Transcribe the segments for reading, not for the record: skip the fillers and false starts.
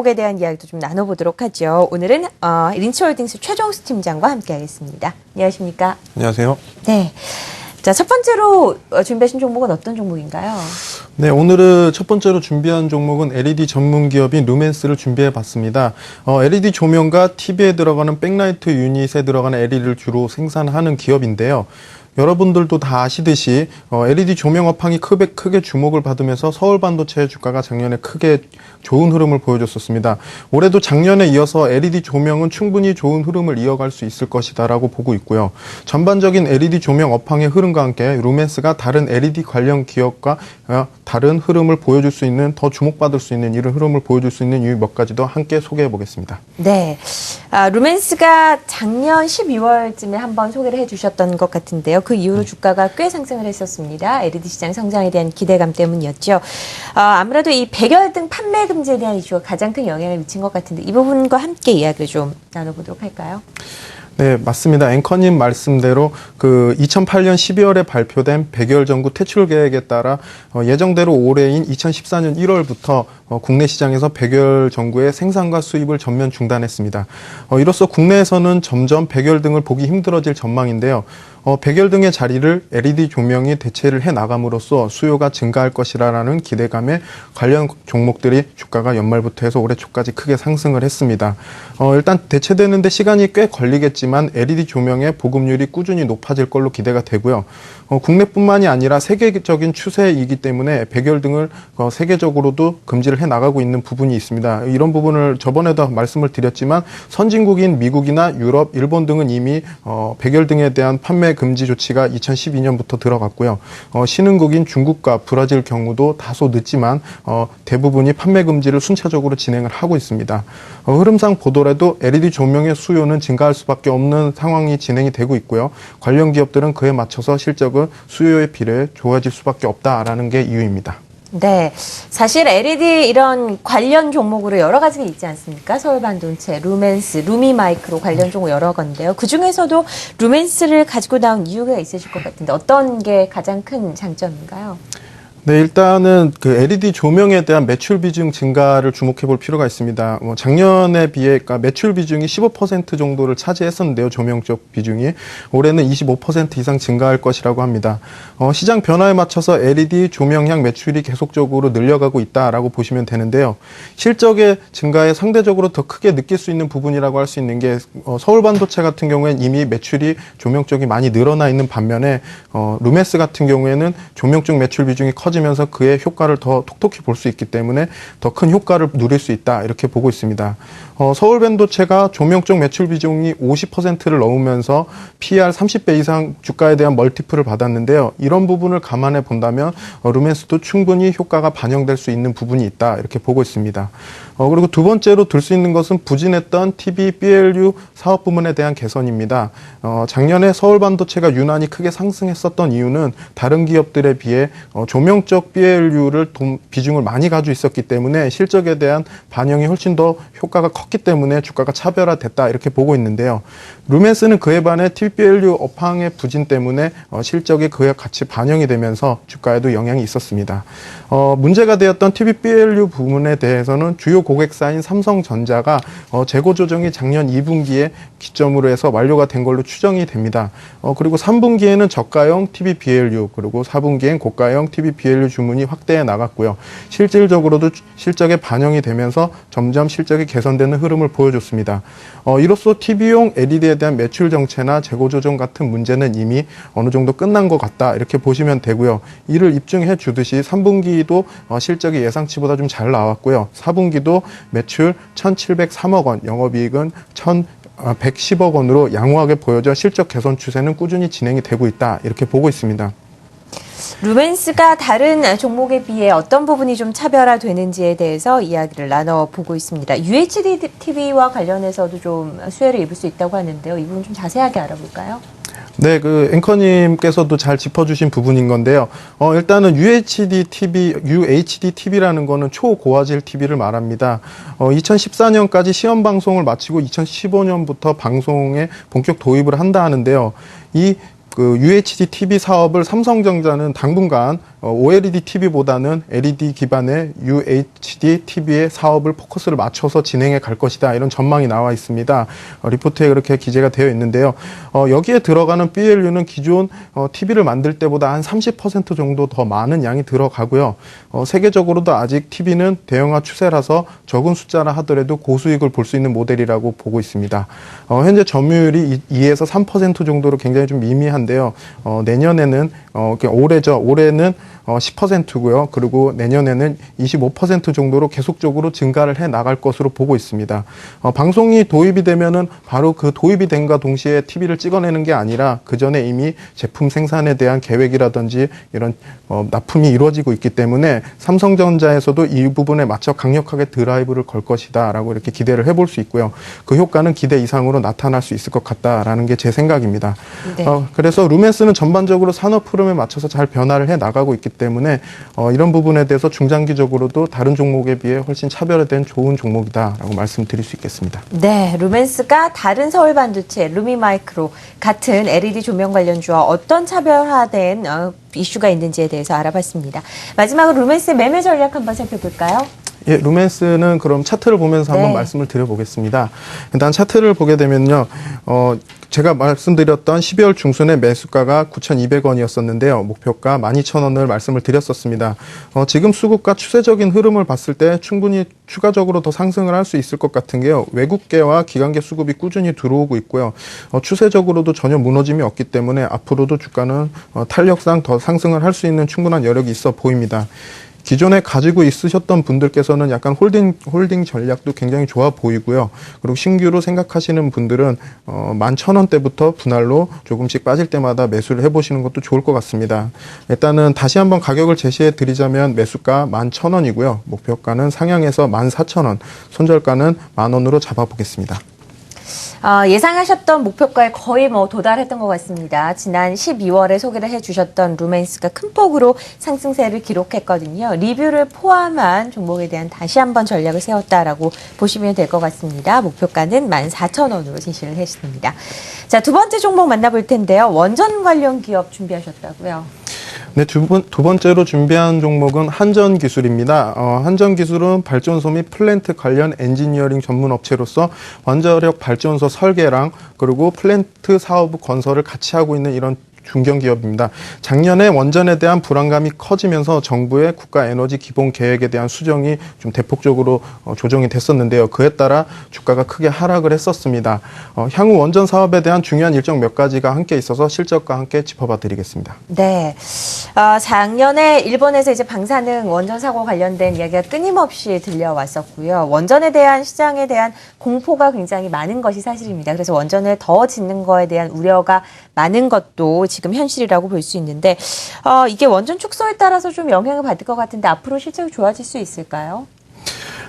에 대한 이야기도 좀 나눠보도록 하죠. 오늘은 린치홀딩스 최종수 팀장과 함께하겠습니다. 안녕하십니까? 안녕하세요. 네. 자, 첫 번째로 준비하신 종목은 어떤 종목인가요? 네, 오늘은 첫 번째로 준비한 종목은 LED 전문 기업인 루멘스를 준비해 봤습니다. LED 조명과 TV에 들어가는 백라이트 유닛에 들어가는 LED를 주로 생산하는 기업인데요. 여러분들도 다 아시듯이 LED 조명 업황이 크게 주목을 받으면서 서울 반도체 주가가 작년에 크게 좋은 흐름을 보여줬었습니다. 올해도 작년에 이어서 LED 조명은 충분히 좋은 흐름을 이어갈 수 있을 것이다라고 보고 있고요. 전반적인 LED 조명 업황의 흐름과 함께 루멘스가 다른 LED 관련 기업과 다른 흐름을 보여줄 수 있는, 더 주목받을 수 있는 이런 흐름을 보여줄 수 있는 이유 몇 가지도 함께 소개해 보겠습니다. 네. 루멘스가 작년 12월쯤에 한번 소개를 해주셨던 것 같은데요. 그 이후로 주가가 꽤 상승을 했었습니다. LED 시장 성장에 대한 기대감 때문이었죠. 아무래도 이 백열등 판매 금지에 대한 이슈가 가장 큰 영향을 미친 것 같은데 이 부분과 함께 이야기를 좀 나눠보도록 할까요? 네, 맞습니다. 앵커님 말씀대로 2008년 12월에 발표된 백열 전구 퇴출 계획에 따라 예정대로 올해인 2014년 1월부터 국내 시장에서 백열 전구의 생산과 수입을 전면 중단했습니다. 이로써 국내에서는 점점 백열 등을 보기 힘들어질 전망인데요. 백열 등의 자리를 LED 조명이 대체를 해 나감으로써 수요가 증가할 것이라는 기대감에 관련 종목들이 주가가 연말부터 해서 올해 초까지 크게 상승을 했습니다. 일단 대체되는데 시간이 꽤 걸리겠지만 LED 조명의 보급률이 꾸준히 높아질 걸로 기대가 되고요. 국내뿐만이 아니라 세계적인 추세이기 때문에 백열 등을 세계적으로도 금지를 해 나가고 있는 부분이 있습니다. 이런 부분을 저번에도 말씀을 드렸지만 선진국인 미국이나 유럽, 일본 등은 이미 백열 등에 대한 판매 금지 조치가 2012년부터 들어갔고요. 신흥국인 중국과 브라질 경우도 다소 늦지만 대부분이 판매 금지를 순차적으로 진행을 하고 있습니다. 흐름상 보더라도 LED 조명의 수요는 증가할 수밖에 없는 상황이 진행이 되고 있고요. 관련 기업들은 그에 맞춰서 실적은 수요에 비례 좋아질 수밖에 없다라는 게 이유입니다. 네, 사실 LED 이런 관련 종목으로 여러 가지가 있지 않습니까? 서울반도체, 루멘스, 루미마이크로 관련 종목 여러 건데요. 그 중에서도 루멘스를 가지고 나온 이유가 있으실 것 같은데 어떤 게 가장 큰 장점인가요? 네, 일단은 LED 조명에 대한 매출 비중 증가를 주목해 볼 필요가 있습니다. 작년에 비해 매출 비중이 15% 정도를 차지했었는데요. 조명 쪽 비중이 올해는 25% 이상 증가할 것이라고 합니다. 시장 변화에 맞춰서 LED 조명향 매출이 계속적으로 늘려가고 있다라고 보시면 되는데요. 실적의 증가에 상대적으로 더 크게 느낄 수 있는 부분이라고 할 수 있는 게 서울 반도체 같은 경우에는 이미 매출이 조명 쪽이 많이 늘어나 있는 반면에 루멘스 같은 경우에는 조명 쪽 매출 비중이 커지면서 그의 효과를 더 톡톡히 볼 수 있기 때문에 더 큰 효과를 누릴 수 있다 이렇게 보고 있습니다. 서울 반도체가 조명 쪽 매출 비중이 50%를 넘으면서 PER 30배 이상 주가에 대한 멀티플을 받았는데요. 이런 부분을 감안해 본다면 루멘스도 충분히 효과가 반영될 수 있는 부분이 있다 이렇게 보고 있습니다. 그리고 두 번째로 들 수 있는 것은 부진했던 TV, BLU 사업 부문에 대한 개선입니다. 작년에 서울 반도체가 유난히 크게 상승했었던 이유는 다른 기업들에 비해 조명 쪽 BLU를 비중을 많이 가지고 있었기 때문에 실적에 대한 반영이 훨씬 더 효과가 컸기 때문에 주가가 차별화됐다 이렇게 보고 있는데요. 루멘스는 그에 반해 TBLU 업황의 부진 때문에 실적이 그에 같이 반영이 되면서 주가에도 영향이 있었습니다. 문제가 되었던 TBLU 부문에 대해서는 주요 고객사인 삼성전자가 재고 조정이 작년 2분기에 기점으로 해서 완료가 된 걸로 추정이 됩니다. 그리고 3분기에는 저가형 TBBLU 그리고 4분기엔 고가형 TBBLU 주문이 확대해 나갔고요. 실질적으로도 실적에 반영이 되면서 점점 실적이 개선되는 흐름을 보여줬습니다. 이로써 TV용 LED에 대한 매출 정체나 재고 조정 같은 문제는 이미 어느 정도 끝난 것 같다 이렇게 보시면 되고요. 이를 입증해 주듯이 3분기도 실적이 예상치보다 좀 잘 나왔고요. 4분기도 매출 1,703억 원, 영업이익은 1,110억 원으로 양호하게 보여져 실적 개선 추세는 꾸준히 진행이 되고 있다 이렇게 보고 있습니다. 루멘스가 다른 종목에 비해 어떤 부분이 좀 차별화되는지에 대해서 이야기를 나눠보고 있습니다. UHD TV와 관련해서도 좀 수혜를 입을 수 있다고 하는데요. 이 부분 좀 자세하게 알아볼까요? 네, 앵커님께서도 잘 짚어주신 부분인 건데요. 일단은 UHD TV라는 거는 초고화질 TV를 말합니다. 2014년까지 시험 방송을 마치고 2015년부터 방송에 본격 도입을 한다 하는데요. 이 그 UHD TV 사업을 삼성전자는 당분간 OLED TV보다는 LED 기반의 UHD TV의 사업을 포커스를 맞춰서 진행해 갈 것이다. 이런 전망이 나와 있습니다. 리포트에 그렇게 기재가 되어 있는데요. 여기에 들어가는 BLU는 기존 TV를 만들 때보다 한 30% 정도 더 많은 양이 들어가고요. 세계적으로도 아직 TV는 대형화 추세라서 적은 숫자라 하더라도 고수익을 볼 수 있는 모델이라고 보고 있습니다. 현재 점유율이 2에서 3% 정도로 굉장히 좀 미미한데요. 내년에는 올해는 10%고요. 그리고 내년에는 25% 정도로 계속적으로 증가를 해 나갈 것으로 보고 있습니다. 방송이 도입이 되면은 바로 그 도입이 된과 동시에 TV를 찍어내는 게 아니라 그 전에 이미 제품 생산에 대한 계획이라든지 이런 납품이 이루어지고 있기 때문에 삼성전자에서도 이 부분에 맞춰 강력하게 드라이브를 걸 것이다라고 이렇게 기대를 해볼 수 있고요. 그 효과는 기대 이상으로 나타날 수 있을 것 같다라는 게 제 생각입니다. 네. 그래서 루멘스는 전반적으로 산업 흐름에 맞춰서 잘 변화를 해 나가고 있기 때문에 이런 부분에 대해서 중장기적으로도 다른 종목에 비해 훨씬 차별화된 좋은 종목이다라고 말씀드릴 수 있겠습니다. 네, 루멘스가 다른 서울반도체, 루미마이크로 같은 LED 조명 관련주와 어떤 차별화된 이슈가 있는지에 대해서 알아봤습니다. 마지막으로 루멘스의 매매 전략 한번 살펴볼까요? 예, 루멘스는 그럼 차트를 보면서 한번 말씀을 드려보겠습니다. 일단 차트를 보게 되면요, 제가 말씀드렸던 12월 중순에 매수가가 9,200원이었었는데요. 목표가 12,000원을 말씀을 드렸었습니다. 지금 수급과 추세적인 흐름을 봤을 때 충분히 추가적으로 더 상승을 할 수 있을 것 같은 게요. 외국계와 기관계 수급이 꾸준히 들어오고 있고요. 추세적으로도 전혀 무너짐이 없기 때문에 앞으로도 주가는 탄력상 더 상승을 할 수 있는 충분한 여력이 있어 보입니다. 기존에 가지고 있으셨던 분들께서는 약간 홀딩 전략도 굉장히 좋아 보이고요. 그리고 신규로 생각하시는 분들은 11,000원대부터 분할로 조금씩 빠질 때마다 매수를 해보시는 것도 좋을 것 같습니다. 일단은 다시 한번 가격을 제시해 드리자면 매수가 11,000원이고요. 목표가는 상향해서 14,000원, 손절가는 10,000원으로 잡아보겠습니다. 예상하셨던 목표가에 거의 도달했던 것 같습니다. 지난 12월에 소개를 해주셨던 루멘스가 큰 폭으로 상승세를 기록했거든요. 리뷰를 포함한 종목에 대한 다시 한번 전략을 세웠다라고 보시면 될 것 같습니다. 목표가는 14,000원으로 제시를 했습니다. 자, 두 번째 종목 만나볼 텐데요. 원전 관련 기업 준비하셨다고요? 네, 두 번째로 준비한 종목은 한전기술입니다. 한전기술은 발전소 및 플랜트 관련 엔지니어링 전문 업체로서 원자력 발전소 설계랑 그리고 플랜트 사업 건설을 같이 하고 있는 이런 중견기업입니다. 작년에 원전에 대한 불안감이 커지면서 정부의 국가 에너지 기본 계획에 대한 수정이 좀 대폭적으로 조정이 됐었는데요. 그에 따라 주가가 크게 하락을 했었습니다. 향후 원전 사업에 대한 중요한 일정 몇 가지가 함께 있어서 실적과 함께 짚어봐 드리겠습니다. 네. 작년에 일본에서 이제 방사능 원전 사고 관련된 이야기가 끊임없이 들려왔었고요. 원전에 대한 시장에 대한 공포가 굉장히 많은 것이 사실입니다. 그래서 원전을 더 짓는 거에 대한 우려가 많은 것도 지금 현실이라고 볼 수 있는데 이게 원전 축소에 따라서 좀 영향을 받을 것 같은데 앞으로 실적이 좋아질 수 있을까요?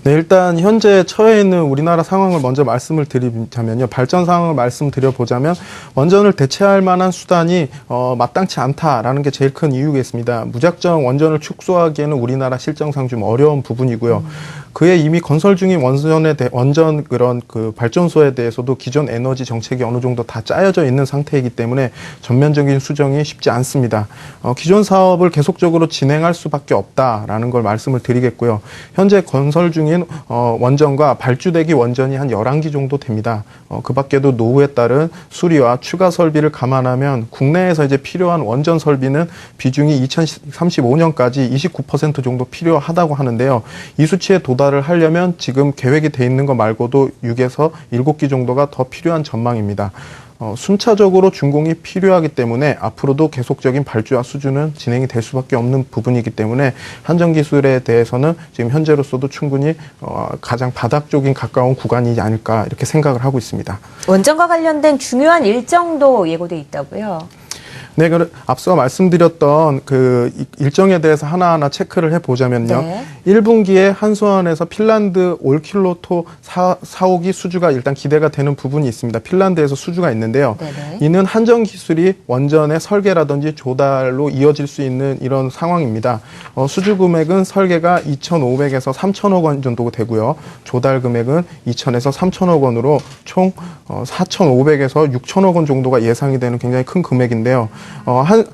네, 일단 현재 처해 있는 우리나라 상황을 먼저 말씀을 드리자면요. 발전 상황을 말씀드려보자면 원전을 대체할 만한 수단이 마땅치 않다라는 게 제일 큰 이유겠습니다. 무작정 원전을 축소하기에는 우리나라 실정상 좀 어려운 부분이고요. 그에 이미 건설 중인 원전 그런 그 발전소에 대해서도 기존 에너지 정책이 어느 정도 다 짜여져 있는 상태이기 때문에 전면적인 수정이 쉽지 않습니다. 기존 사업을 계속적으로 진행할 수밖에 없다라는 걸 말씀을 드리겠고요. 현재 건설 중인 원전과 발주대기 원전이 한 11기 정도 됩니다. 그 밖에도 노후에 따른 수리와 추가 설비를 감안하면 국내에서 이제 필요한 원전 설비는 비중이 2035년까지 29% 정도 필요하다고 하는데요. 이 수치에 도달을 하려면 지금 계획이 돼 있는 것 말고도 6에서 7기 정도가 더 필요한 전망입니다. 순차적으로 준공이 필요하기 때문에 앞으로도 계속적인 발주와 수주는 진행이 될 수밖에 없는 부분이기 때문에 한전기술에 대해서는 지금 현재로서도 충분히 가장 바닥 쪽인 가까운 구간이지 않을까 이렇게 생각을 하고 있습니다. 원전과 관련된 중요한 일정도 예고돼 있다고요? 네, 앞서 말씀드렸던 그 일정에 대해서 하나하나 체크를 해보자면요. 네. 1분기에 한수원에서 핀란드 올킬로토 사오기 수주가 일단 기대가 되는 부분이 있습니다. 핀란드에서 수주가 있는데요. 네네. 이는 한전 기술이 원전의 설계라든지 조달로 이어질 수 있는 이런 상황입니다. 수주 금액은 설계가 2,500에서 3,000억 원 정도 되고요. 조달 금액은 2,000에서 3,000억 원으로 총 4,500에서 6,000억 원 정도가 예상이 되는 굉장히 큰 금액인데요.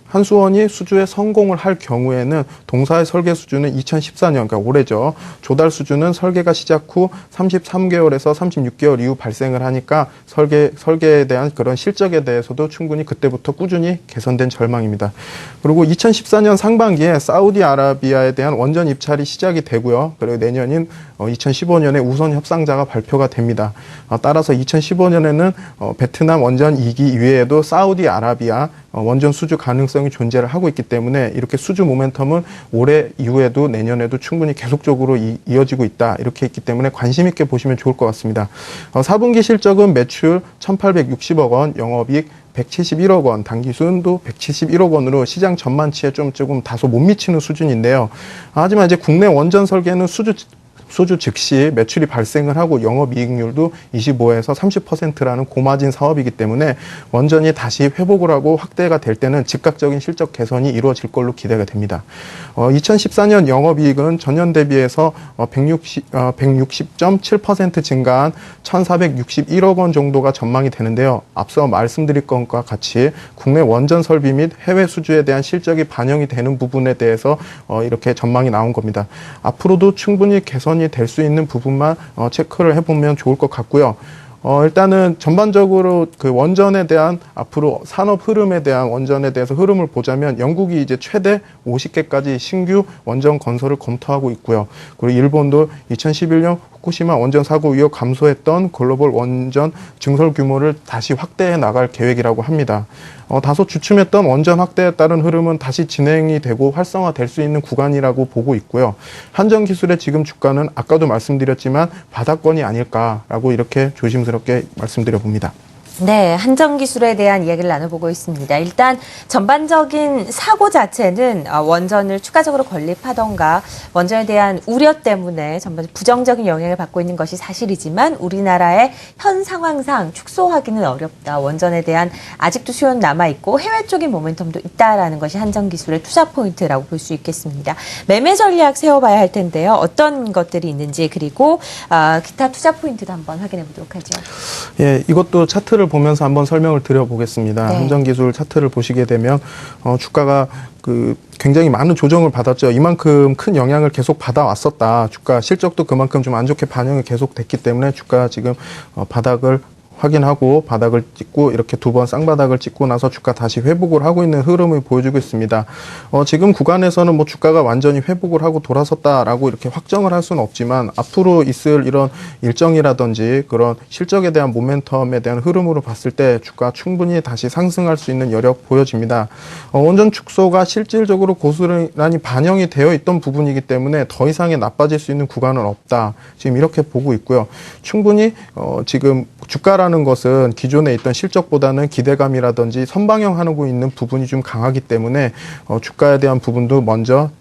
한수원이 수주에 성공을 할 경우에는 동사의 설계 수주는 2014년, 그러니까 올해죠. 조달 수주는 설계가 시작 후 33개월에서 36개월 이후 발생을 하니까 설계에 대한 그런 실적에 대해서도 충분히 그때부터 꾸준히 개선된 전망입니다. 그리고 2014년 상반기에 사우디아라비아에 대한 원전 입찰이 시작이 되고요. 그리고 내년인 2015년에 우선 협상자가 발표가 됩니다. 따라서 2015년에는 베트남 원전 2기 이외에도 사우디아라비아 원전 수주 가능성이 존재를 하고 있기 때문에 이렇게 수주 모멘텀은 올해 이후에도 내년에도 충분히 계속적으로 이어지고 있다. 이렇게 있기 때문에 관심 있게 보시면 좋을 것 같습니다. 4분기 실적은 매출 1,860억 원, 영업이익 171억 원, 당기순도 171억 원으로 시장 전망치에 조금 다소 못 미치는 수준인데요. 하지만 이제 국내 원전 설계는 수주 즉시 매출이 발생을 하고 영업이익률도 25에서 30%라는 고마진 사업이기 때문에 원전이 다시 회복을 하고 확대가 될 때는 즉각적인 실적 개선이 이루어질 걸로 기대가 됩니다. 2014년 영업이익은 전년 대비해서 160.7% 증가한 1,461억 원 정도가 전망이 되는데요. 앞서 말씀드릴 것과 같이 국내 원전 설비 및 해외 수주에 대한 실적이 반영이 되는 부분에 대해서 이렇게 전망이 나온 겁니다. 앞으로도 충분히 개선이 될 수 있는 부분만 체크를 해보면 좋을 것 같고요. 일단은 전반적으로 그 원전에 대한 앞으로 산업 흐름에 대한 원전에 대해서 흐름을 보자면 영국이 이제 최대 50개까지 신규 원전 건설을 검토하고 있고요. 그리고 일본도 2011년 후쿠시마 원전 사고 이후 감소했던 글로벌 원전 증설 규모를 다시 확대해 나갈 계획이라고 합니다. 다소 주춤했던 원전 확대에 따른 흐름은 다시 진행이 되고 활성화될 수 있는 구간이라고 보고 있고요. 한전 기술의 지금 주가는 아까도 말씀드렸지만 바닥권이 아닐까라고 이렇게 조심스럽게 말씀드려 봅니다. 네, 한전기술에 대한 이야기를 나눠보고 있습니다. 일단 전반적인 사고 자체는 원전을 추가적으로 건립하던가 원전에 대한 우려 때문에 전반 부정적인 영향을 받고 있는 것이 사실이지만 우리나라의 현 상황상 축소하기는 어렵다. 원전에 대한 아직도 수요는 남아있고 해외 쪽인 모멘텀도 있다라는 것이 한전기술의 투자 포인트라고 볼 수 있겠습니다. 매매 전략 세워봐야 할 텐데요. 어떤 것들이 있는지 그리고 기타 투자 포인트도 한번 확인해 보도록 하죠. 예, 이것도 차트를 보면서 한번 설명을 드려보겠습니다. 네. 한전기술 차트를 보시게 되면 주가가 굉장히 많은 조정을 받았죠. 이만큼 큰 영향을 계속 받아왔었다. 주가 실적도 그만큼 좀 안 좋게 반영이 계속 됐기 때문에 주가가 지금 바닥을 확인하고 바닥을 찍고 이렇게 두 번 쌍바닥을 찍고 나서 주가 다시 회복을 하고 있는 흐름을 보여주고 있습니다. 지금 구간에서는 뭐 주가가 완전히 회복을 하고 돌아섰다라고 이렇게 확정을 할 수는 없지만 앞으로 있을 이런 일정이라든지 그런 실적에 대한 모멘텀에 대한 흐름으로 봤을 때 주가 충분히 다시 상승할 수 있는 여력 보여집니다. 원전 축소가 실질적으로 고스란히 반영이 되어 있던 부분이기 때문에 더 이상의 나빠질 수 있는 구간은 없다. 지금 이렇게 보고 있고요. 충분히 지금 주가라는 것은 기존에 있던 실적보다는 기대감이라든지 선방향하고 있는 부분이 좀 강하기 때문에 주가에 대한 부분도 먼저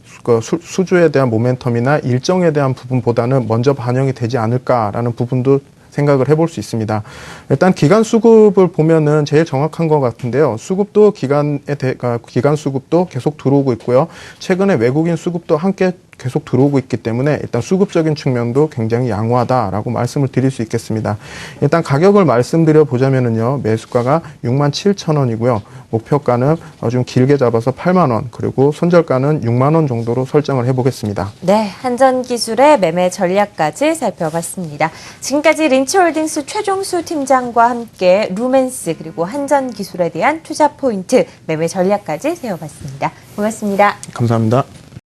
수주에 대한 모멘텀이나 일정에 대한 부분보다는 먼저 반영이 되지 않을까라는 부분도 생각을 해볼 수 있습니다. 일단 기간 수급을 보면은 제일 정확한 것 같은데요. 수급도 기간 수급도 계속 들어오고 있고요. 최근에 외국인 수급도 함께 계속 들어오고 있기 때문에 일단 수급적인 측면도 굉장히 양호하다라고 말씀을 드릴 수 있겠습니다. 일단 가격을 말씀드려 보자면은요. 매수가가 67,000원이고요. 목표가는 좀 길게 잡아서 8만 원, 그리고 손절가는 6만 원 정도로 설정을 해보겠습니다. 네, 한전기술의 매매 전략까지 살펴봤습니다. 지금까지 린치홀딩스 최종수 팀장과 함께 루멘스 그리고 한전기술에 대한 투자 포인트, 매매 전략까지 세워봤습니다. 고맙습니다. 감사합니다.